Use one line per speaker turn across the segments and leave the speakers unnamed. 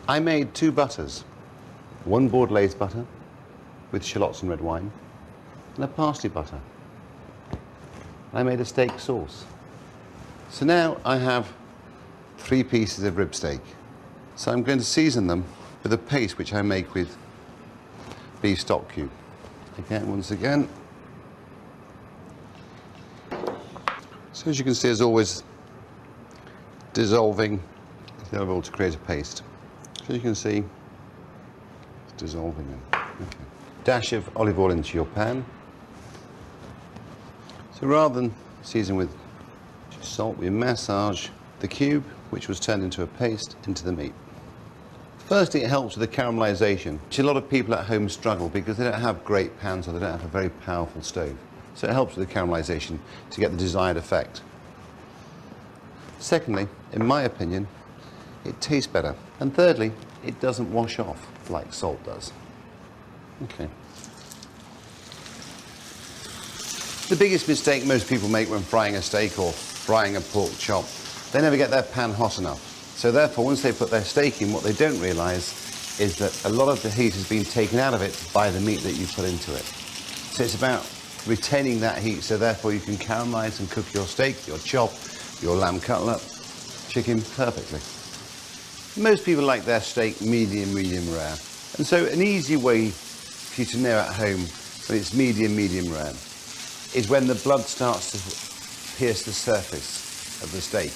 I made 2 butters. 1 Bordelaise butter with shallots and red wine, and a parsley butter. I made a steak sauce. So now I have 3 pieces of rib steak. So I'm going to season them with a paste which I make with beef stock cube. Again, once again. So as you can see, it's always dissolving the olive oil to create a paste. So you can see it's dissolving in. Okay. Dash of olive oil into your pan. So rather than season with just salt, we massage the cube, which was turned into a paste, into the meat. Firstly, it helps with the caramelization, which a lot of people at home struggle because they don't have great pans or they don't have a very powerful stove. So it helps with the caramelization to get the desired effect. Secondly, in my opinion, it tastes better. And thirdly, it doesn't wash off like salt does. Okay. The biggest mistake most people make when frying a steak or frying a pork chop, they never get their pan hot enough. So therefore, once they put their steak in, what they don't realise is that a lot of the heat has been taken out of it by the meat that you put into it. So it's about retaining that heat, so therefore you can caramelise and cook your steak, your chop, your lamb cutlet, chicken perfectly. Most people like their steak medium rare. And so an easy way for you to know at home when it's medium rare is when the blood starts to pierce the surface of the steak.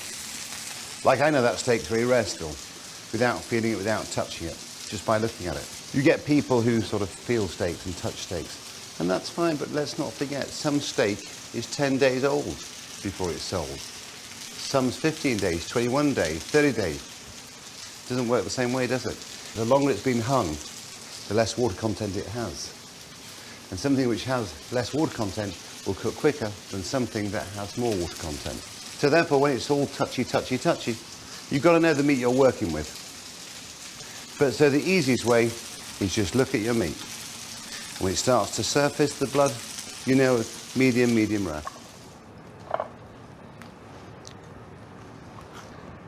Like I know that steak's very rare still, without feeling it, without touching it, just by looking at it. You get people who sort of feel steaks and touch steaks, and that's fine, but let's not forget, some steak is 10 days old before it's sold. Some's 15 days, 21 days, 30 days. Doesn't work the same way, does it? The longer it's been hung, the less water content it has. And something which has less water content will cook quicker than something that has more water content. So therefore, when it's all touchy, you've got to know the meat you're working with. But so the easiest way is just look at your meat. When it starts to surface the blood, you know it's medium rare.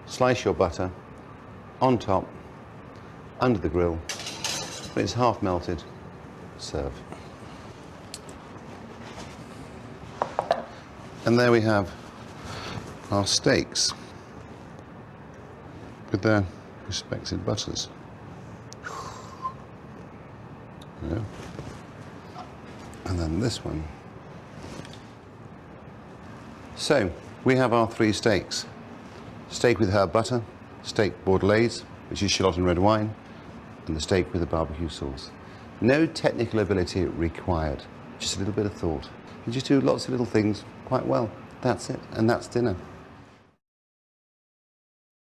Slice your butter on top, under the grill. When it's half melted, serve. And there we have our steaks with their respective butters. Yeah. And then this one. So we have our 3 steaks. Steak with herb butter, steak bordelaise, which is shallot and red wine, and the steak with the barbecue sauce. No technical ability required, just a little bit of thought. You just do lots of little things quite well. That's it, and that's dinner.